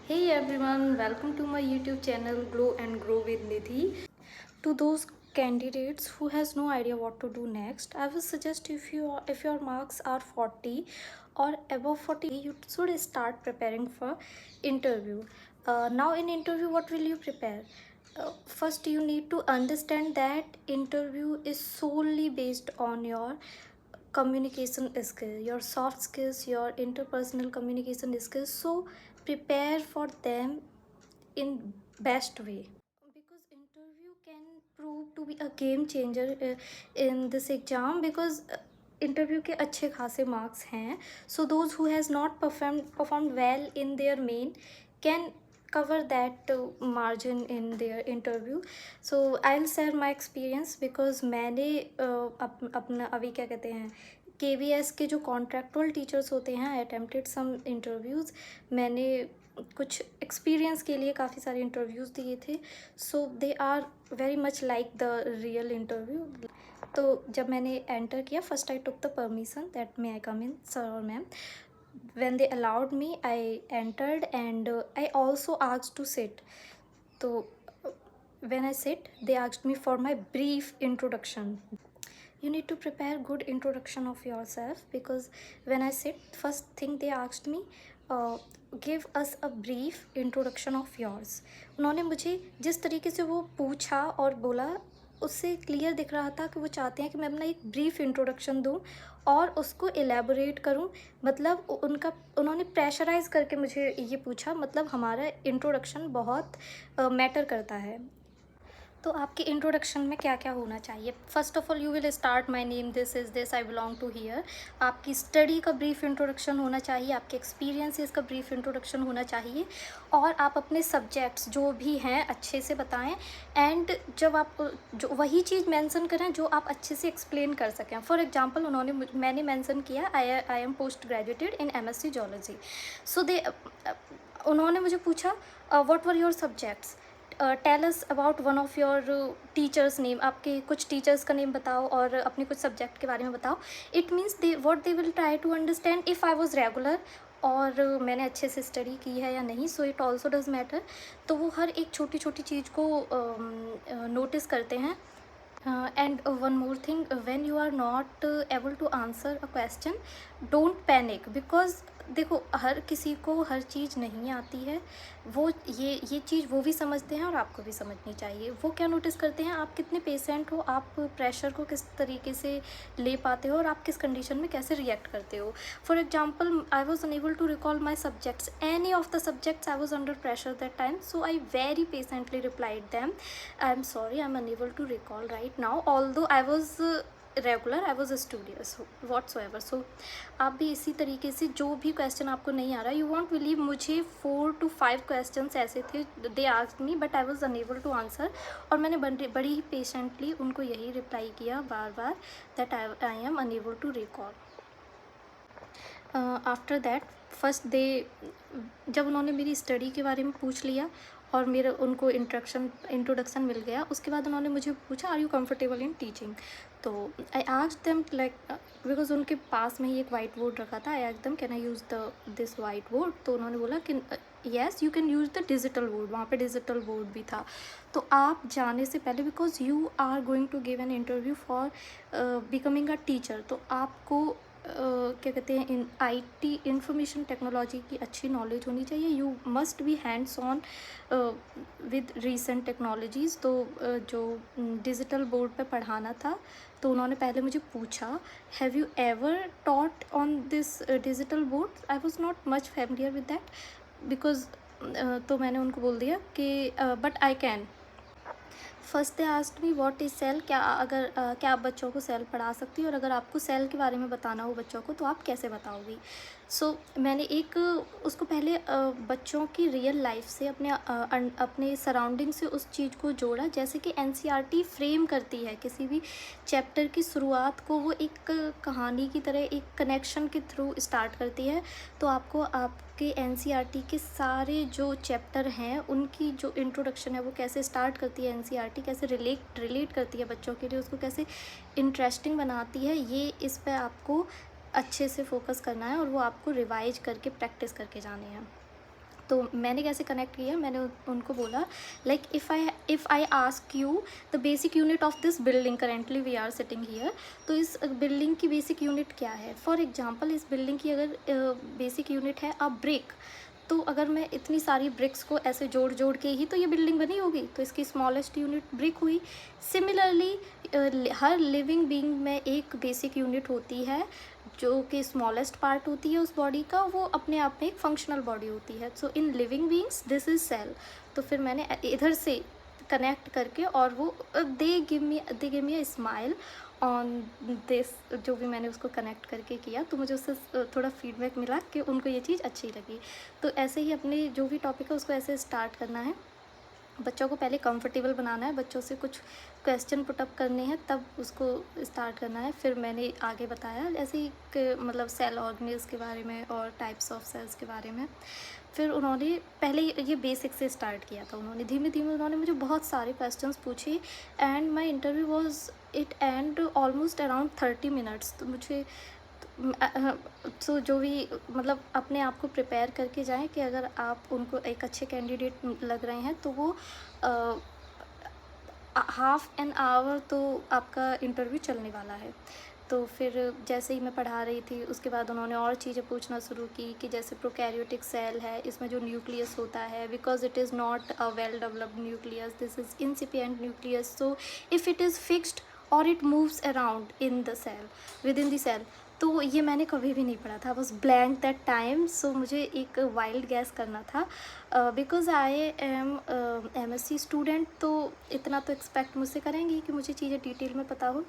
Hey everyone, welcome to my YouTube channel Glow and Grow with Nidhi. To those candidates who has no idea what to do next, I will suggest if your marks are 40 or above 40, you should start preparing for interview. Now in interview, what will you prepare? First, you need to understand that interview is solely based on your communication skill, your soft skills, your interpersonal communication skills. So prepare for them in best way, because interview can prove to be a game changer in this exam, because interview के अच्छे खासे marks हैं. So those who has not performed well in their main can cover that margin in their interview. So I'll share my experience, because मैंने अपना अभी क्या कहते हैं KVS के जो कॉन्ट्रैक्चुअल टीचर्स होते हैं, आई अटेम्प्टेड सम इंटरव्यूज़. मैंने कुछ एक्सपीरियंस के लिए काफ़ी सारे इंटरव्यूज़ दिए थे. So they are very much like the real interview. तो जब मैंने एंटर किया, first I took the permission that may I come in sir और ma'am. when they allowed me, I entered, and I also asked to sit. So when I sit, they asked me for my brief introduction. You need to prepare good introduction of yourself, because when I sit, first thing they asked me, give us a brief introduction of yours. उन्होंने मुझे जिस तरीके से वो पूछा और बोला, उससे क्लियर दिख रहा था कि वो चाहते हैं कि मैं अपना एक ब्रीफ इंट्रोडक्शन दूं और उसको एलेबोरेट करूं. मतलब उन्होंने प्रेशराइज़ करके मुझे ये पूछा. मतलब हमारा इंट्रोडक्शन बहुत मैटर करता है. तो आपके इंट्रोडक्शन में क्या क्या होना चाहिए? First of all, you will start my name, this is this, I belong to here. आपकी स्टडी का ब्रीफ इंट्रोडक्शन होना चाहिए, आपके एक्सपीरियंसेस का ब्रीफ इंट्रोडक्शन होना चाहिए, और आप अपने सब्जेक्ट्स जो भी हैं अच्छे से बताएं. एंड जब आप जो वही चीज़ मेंशन करें जो आप अच्छे से एक्सप्लेन कर सकें. फॉर एग्जांपल, मैंने मेंशन किया I am post graduated in MSc zoology. So उन्होंने मुझे पूछा what were your subjects, tell us about one of your teachers name. आपके कुछ टीचर्स का नेम बताओ और अपने कुछ सब्जेक्ट के बारे में बताओ. It means they will try to understand if I was regular और मैंने अच्छे से स्टडी की है या नहीं. So it also does matter. तो वो हर एक छोटी छोटी चीज़ को नोटिस करते हैं. And one more thing, when you are not able to answer a question, don't panic, because देखो, हर किसी को हर चीज़ नहीं आती है. वो ये चीज़ वो भी समझते हैं और आपको भी समझनी चाहिए. वो क्या नोटिस करते हैं, आप कितने पेशेंट हो, आप प्रेशर को किस तरीके से ले पाते हो, और आप किस कंडीशन में कैसे रिएक्ट करते हो. For example, I was unable to recall my subjects, any of the subjects I was under pressure that time. So I very patiently replied them, I am sorry, I am unable to recall right now, although I was regular, I was studious whatsoever. So आप भी इसी तरीके से जो भी question आपको नहीं आ रहा, यू वॉन्ट बिलीव, मुझे 4 to 5 क्वेश्चन ऐसे थे, they asked me but I was unable to answer. और मैंने बड़ी ही पेशेंटली उनको यही रिप्लाई किया बार बार, that I am unable to recall. After that, first they जब उन्होंने मेरी स्टडी के बारे में पूछ लिया और मेरा उनको इंट्रोडक्शन मिल गया, उसके बाद उन्होंने मुझे पूछा, are you comfortable in teaching. तो I asked them, like, because उनके पास में ही एक वाइट बोर्ड रखा था. I asked them, can I use this white board. तो उन्होंने बोला कि yes, you can use the digital board. वहाँ पे डिजिटल बोर्ड भी था. तो आप जाने से पहले, because you are going to give an interview for becoming a teacher, तो आपको क्या कहते हैं, इन IT इंफॉर्मेशन टेक्नोलॉजी की अच्छी नॉलेज होनी चाहिए. You must be hands on with recent technologies. तो जो डिजिटल बोर्ड पे पढ़ाना था, तो उन्होंने पहले मुझे पूछा, have you ever taught on this digital board. I was not much familiar with that, because तो मैंने उनको बोल दिया कि but I can. First they asked me what is cell. क्या आप बच्चों को सेल पढ़ा सकती हो, और अगर आपको सेल के बारे में बताना हो बच्चों को, तो आप कैसे बताओगी. सो मैंने उसको पहले बच्चों की रियल लाइफ से, अपने सराउंडिंग से उस चीज़ को जोड़ा. जैसे कि NCERT फ्रेम करती है किसी भी चैप्टर की शुरुआत को, वो एक कहानी की तरह, एक कनेक्शन के थ्रू स्टार्ट करती है. तो आपको आपके NCERT के सारे जो चैप्टर हैं, उनकी जो इंट्रोडक्शन है, वो कैसे स्टार्ट करती है NCERT, कैसे रिलेट करती है बच्चों के लिए, उसको कैसे इंटरेस्टिंग बनाती है, ये इस पर आपको अच्छे से फोकस करना है, और वो आपको रिवाइज करके प्रैक्टिस करके जाने हैं. तो मैंने कैसे कनेक्ट किया, मैंने उनको बोला like if I ask you the basic unit of this building, currently we are sitting here, तो इस बिल्डिंग की बेसिक यूनिट क्या है। फॉर एग्जांपल इस बिल्डिंग की अगर बेसिक यूनिट है अ ब्रिक, तो अगर मैं इतनी सारी ब्रिक्स को ऐसे जोड़ जोड़ के ही तो ये बिल्डिंग बनी होगी, तो इसकी स्मॉलेस्ट यूनिट ब्रिक हुई। सिमिलरली हर लिविंग बीइंग में एक बेसिक यूनिट होती है जो कि स्मॉलेस्ट पार्ट होती है उस बॉडी का, वो अपने आप में एक फंक्शनल बॉडी होती है। So in living beings this is cell. तो फिर मैंने इधर से कनेक्ट करके और वो they give me a smile on this, जो भी मैंने उसको कनेक्ट करके किया, तो मुझे उससे थोड़ा फीडबैक मिला कि उनको ये चीज़ अच्छी लगी। तो ऐसे ही अपने जो भी टॉपिक है उसको ऐसे स्टार्ट करना है, बच्चों को पहले कंफर्टेबल बनाना है, बच्चों से कुछ क्वेश्चन पुटअप करने हैं, तब उसको स्टार्ट करना है। फिर मैंने आगे बताया ऐसे ही मतलब सेल ऑर्गेनेल्स के बारे में और टाइप्स ऑफ सेल्स के बारे में। फिर उन्होंने पहले ये बेसिक से स्टार्ट किया था, उन्होंने धीमे धीमे उन्होंने मुझे बहुत सारे क्वेश्चंस पूछे and my interview was it and almost around 30 minutes. तो मुझे सो जो भी मतलब अपने आप को प्रिपेयर करके जाएं कि अगर आप उनको एक अच्छे कैंडिडेट लग रहे हैं तो वो हाफ एन आवर तो आपका इंटरव्यू चलने वाला है। तो फिर जैसे ही मैं पढ़ा रही थी उसके बाद उन्होंने और चीज़ें पूछना शुरू की कि जैसे प्रोकैरियोटिक सेल है, इसमें जो न्यूक्लियस होता है, because it is not a well developed nucleus, this is incipient nucleus, so if it is fixed और it moves around in the cell, within the cell. तो ये मैंने कभी भी नहीं पढ़ा था, बस ब्लैंक दैट टाइम। सो मुझे एक वाइल्ड गैस करना था because I am MSc student, तो इतना तो एक्सपेक्ट मुझसे करेंगी कि मुझे चीज़ें डिटेल में पता हो।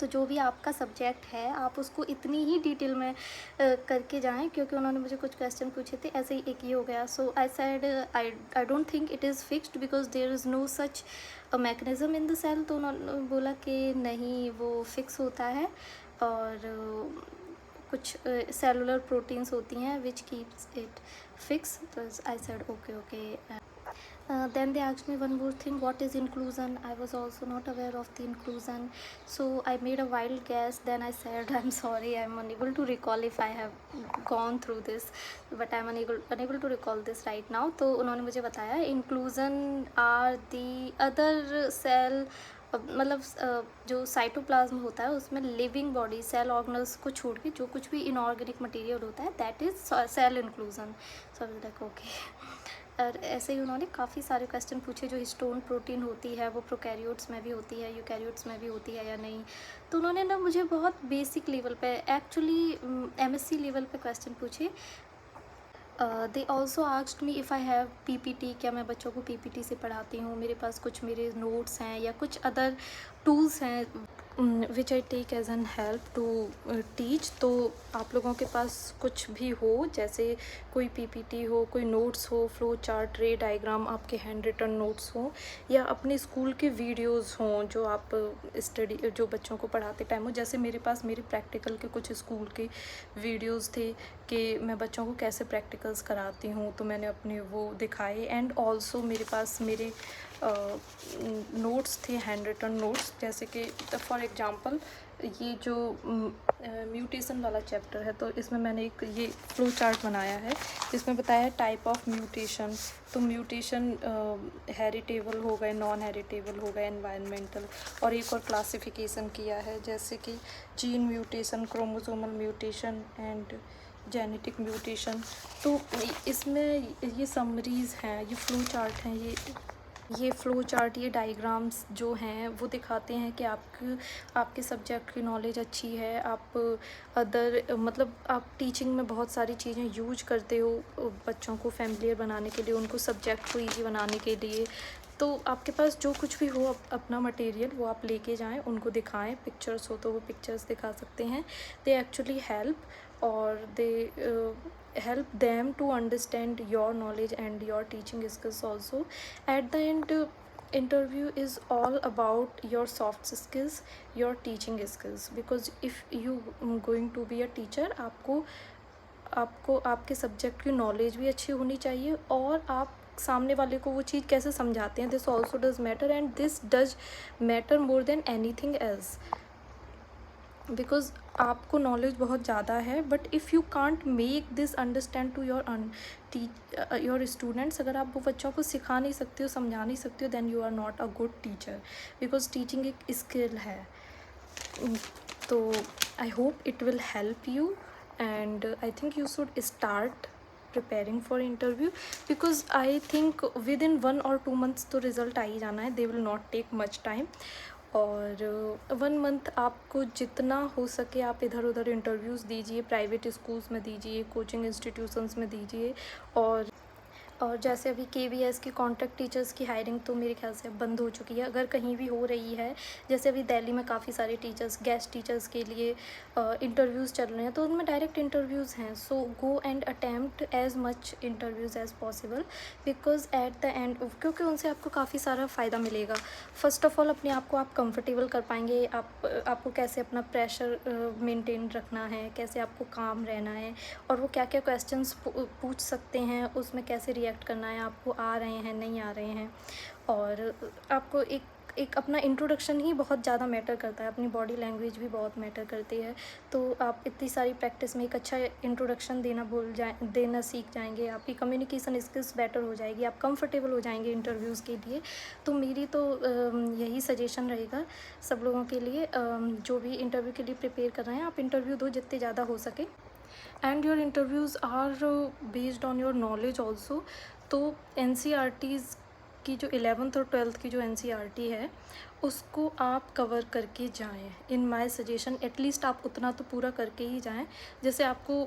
तो जो भी आपका सब्जेक्ट है आप उसको इतनी ही डिटेल में करके जाएं, क्योंकि उन्होंने मुझे कुछ क्वेश्चन पूछे थे, ऐसे ही एक ये हो गया। So I said I don't think it is fixed because there is no such mechanism in the cell. तो उन्होंने बोला कि नहीं वो फिक्स होता है और कुछ सेलुलर प्रोटीन्स होती हैं विच कीप्स इट फिक्स। तो I said okay okay. Then they asked me one more thing, what is inclusion? I was also not aware of the inclusion, so I made a wild guess. Then I said I'm sorry, I'm unable to recall if I have gone through this, but I'm unable to recall this right now. तो उन्होंने मुझे बताया inclusion are the other cell मतलब जो cytoplasm होता है उसमें living body cell organelles को छोड़ के जो कुछ भी इनऑर्गेनिक मटेरियल होता है that is cell inclusion. So I was like okay. और ऐसे ही उन्होंने काफ़ी सारे क्वेश्चन पूछे, जो हिस्टोन प्रोटीन होती है वो प्रोकैरियोट्स में भी होती है, यूकैरियोट्स में भी होती है या नहीं। तो उन्होंने ना मुझे बहुत बेसिक लेवल पे, एक्चुअली MSc लेवल पे क्वेश्चन पूछे। They also asked me if I have PPT, क्या मैं बच्चों को PPT से पढ़ाती हूँ, मेरे पास कुछ मेरे नोट्स हैं या कुछ अदर टूल्स हैं which I take as an help to teach. तो आप लोगों के पास कुछ भी हो, जैसे कोई PPT हो, कोई नोट्स हो, फ्लो चार्ट, रे डायग्राम, आपके हैंड रिटन नोट्स हों, या अपने स्कूल के वीडियोस हों जो आप स्टडी जो बच्चों को पढ़ाते टाइम हो। जैसे मेरे पास मेरे प्रैक्टिकल के कुछ स्कूल के वीडियोस थे कि मैं बच्चों को कैसे प्रैक्टिकल्स कराती हूँ, तो मैंने अपने वो दिखाए। एंड ऑल्सो मेरे पास मेरे नोट्स थे, हैंड रिटन नोट्स, जैसे कि फॉर एग्जांपल ये जो म्यूटेशन वाला चैप्टर है, तो इसमें मैंने एक ये फ्लो चार्ट बनाया है, इसमें बताया है टाइप ऑफ म्यूटेशन। तो म्यूटेशन हेरिटेबल हो गए, नॉन हेरिटेबल हो गए, एनवायरमेंटल, और एक और क्लासिफिकेशन किया है जैसे कि gene mutation, chromosomal mutation and genetic mutation. तो इसमें ये समरीज़ हैं, ये फ्लो चार्ट हैं, ये फ्लो चार्ट, ये डायग्राम्स जो हैं वो दिखाते हैं कि आपके सब्जेक्ट की नॉलेज अच्छी है, आप अदर मतलब आप टीचिंग में बहुत सारी चीज़ें यूज करते हो बच्चों को फैमिलियर बनाने के लिए, उनको सब्जेक्ट को ईजी बनाने के लिए। तो आपके पास जो कुछ भी हो अपना मटेरियल वो आप लेके जाएं, उनको दिखाएं, पिक्चर्स हो तो वो पिक्चर्स दिखा सकते हैं। दे एक्चुअली हेल्प और दे help them to understand your knowledge and your teaching skills also. At the end, interview is all about your soft skills, your teaching skills, because if you going to be a teacher, आपको आपके subject की knowledge भी अच्छी होनी चाहिए और आप सामने वाले को वो चीज़ कैसे समझाते हैं, this also does matter and this does matter more than anything else, because आपको नॉलेज बहुत ज़्यादा है, but if you can't make this understand to your students, अगर आप वो बच्चों को सिखा नहीं सकते हो, समझा नहीं सकते हो, then you are not a good teacher, because teaching एक स्किल है. तो I hope it will help you, and I think you should start preparing for interview, because I think within 1 or 2 months तो result आ ही जाना है. They will not take much time. और 1 month आपको जितना हो सके आप इधर उधर इंटरव्यूज़ दीजिए, प्राइवेट स्कूल्स में दीजिए, कोचिंग इंस्टीट्यूशंस में दीजिए. और जैसे अभी KVS की कॉन्ट्रैक्ट टीचर्स की हायरिंग तो मेरे ख्याल से बंद हो चुकी है. अगर कहीं भी हो रही है, जैसे अभी दिल्ली में काफ़ी सारे टीचर्स, गेस्ट टीचर्स के लिए इंटरव्यूज़ चल रहे हैं, तो उनमें डायरेक्ट इंटरव्यूज़ हैं. So go and attempt as much interviews as possible, because at the end, क्योंकि उनसे आपको काफ़ी सारा फ़ायदा मिलेगा. फर्स्ट ऑफ ऑल अपने आप को आप कंफर्टेबल कर पाएंगे. आपको कैसे अपना प्रेशर मेंटेन रखना है, कैसे आपको काम रहना है, और वो क्या क्या क्वेश्चंस पूछ सकते हैं, उसमें कैसे रिएक्ट करना है, आपको आ रहे हैं नहीं आ रहे हैं. और आपको एक अपना इंट्रोडक्शन ही बहुत ज़्यादा मैटर करता है, अपनी बॉडी लैंग्वेज भी बहुत मैटर करती है. तो आप इतनी सारी प्रैक्टिस में एक अच्छा इंट्रोडक्शन देना सीख जाएंगे. आपकी कम्युनिकेशन स्किल्स बेटर हो जाएगी, आप कंफर्टेबल हो जाएंगे इंटरव्यूज़ के लिए. तो मेरी तो यही सजेशन रहेगा सब लोगों के लिए, जो भी इंटरव्यू के लिए प्रिपेयर कर रहे हैं, आप इंटरव्यू दो जितने ज़्यादा हो सके. And your interviews are based on your knowledge also. तो NCERTs की जो 11th और 12th की जो NCERT है, उसको आप कवर करके जाएं. इन माय सजेशन एटलीस्ट आप उतना तो पूरा करके ही जाएं. जैसे आपको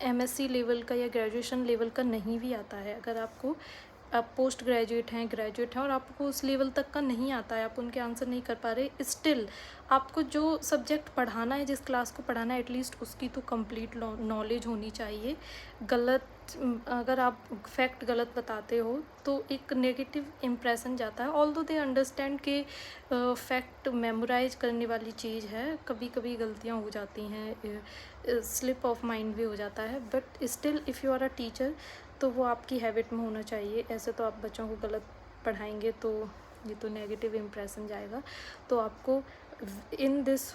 MSc लेवल का या ग्रेजुएशन लेवल का नहीं भी आता है, अगर आप पोस्ट ग्रेजुएट हैं और आपको उस लेवल तक का नहीं आता है, आप उनके आंसर नहीं कर पा रहे, स्टिल आपको जो सब्जेक्ट पढ़ाना है, जिस क्लास को पढ़ाना है, एटलीस्ट उसकी तो कंप्लीट नॉलेज होनी चाहिए. अगर आप फैक्ट गलत बताते हो तो एक नेगेटिव इम्प्रेशन जाता है. ऑल्दो दे अंडरस्टैंड कि फैक्ट मेमोराइज करने वाली चीज़ है, कभी कभी गलतियाँ हो जाती हैं, स्लिप ऑफ माइंड भी हो जाता है, but still if you are a teacher तो वो आपकी हैबिट में होना चाहिए. ऐसे तो आप बच्चों को गलत पढ़ाएंगे तो ये तो नेगेटिव इम्प्रेशन जाएगा. तो आपको इन दिस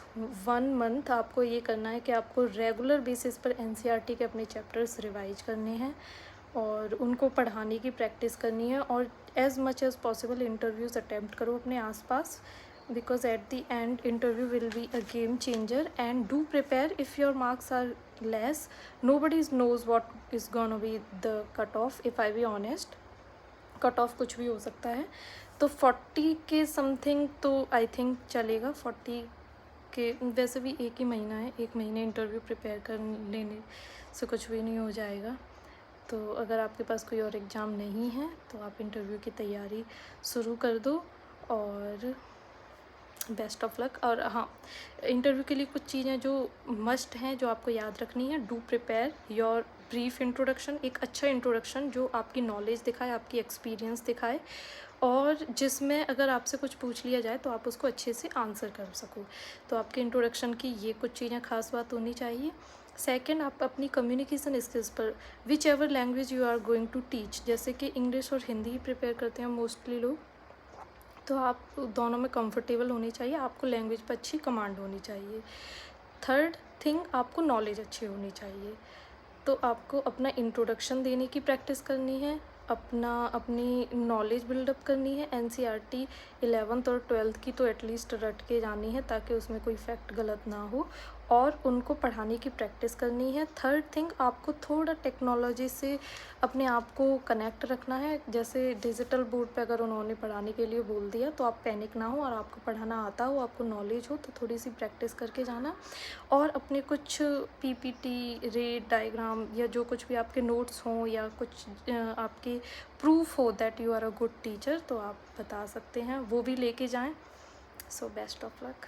1 मंथ आपको ये करना है कि आपको रेगुलर बेसिस पर NCERT के अपने चैप्टर्स रिवाइज करने हैं और उनको पढ़ाने की प्रैक्टिस करनी है. और as much as possible interviews attempt करो अपने आसपास, because at the end interview will be a game changer. And do prepare. If your marks are less, nobody knows what is gonna be the cutoff. If I be honest, cutoff कुछ भी हो सकता है. तो 40 के something तो I think चलेगा. 40 के वैसे भी एक ही महीना है, एक महीने इंटरव्यू प्रिपेयर कर लेने से कुछ भी नहीं हो जाएगा. तो अगर आपके पास कोई और एग्ज़ाम नहीं है तो आप इंटरव्यू की तैयारी शुरू कर दो और बेस्ट ऑफ लक. और हाँ, इंटरव्यू के लिए कुछ चीज़ें जो मस्ट हैं, जो आपको याद रखनी है. Do prepare your brief introduction, एक अच्छा इंट्रोडक्शन जो आपकी नॉलेज दिखाए, आपकी एक्सपीरियंस दिखाए, और जिसमें अगर आपसे कुछ पूछ लिया जाए तो आप उसको अच्छे से आंसर कर सको. तो आपके इंट्रोडक्शन की ये कुछ चीज़ें खास बात होनी चाहिए. सेकंड, आप अपनी कम्युनिकेशन स्किल्स पर whichever language you are going to teach, जैसे कि इंग्लिश और हिंदी ही प्रिपेयर करते हैं मोस्टली लोग, तो आप दोनों में कंफर्टेबल होनी चाहिए. आपको लैंग्वेज पर अच्छी कमांड होनी चाहिए. थर्ड थिंग, आपको नॉलेज अच्छी होनी चाहिए. तो आपको अपना इंट्रोडक्शन देने की प्रैक्टिस करनी है, अपनी नॉलेज बिल्डअप करनी है. NCERT 11th और 12th की तो एटलीस्ट रट के जानी है, ताकि उसमें कोई फैक्ट गलत ना हो, और उनको पढ़ाने की प्रैक्टिस करनी है. थर्ड थिंग, आपको थोड़ा टेक्नोलॉजी से अपने आप को कनेक्ट रखना है. जैसे डिजिटल बोर्ड पे अगर उन्होंने पढ़ाने के लिए बोल दिया तो आप पैनिक ना हो, और आपको पढ़ाना आता हो, आपको नॉलेज हो, तो थोड़ी सी प्रैक्टिस करके जाना. और अपने कुछ PPT, रेट, डायग्राम या जो कुछ भी आपके नोट्स हों या कुछ आपके प्रूफ हो that you are a good teacher, तो आप बता सकते हैं, वो भी लेके जाएं. So best of luck.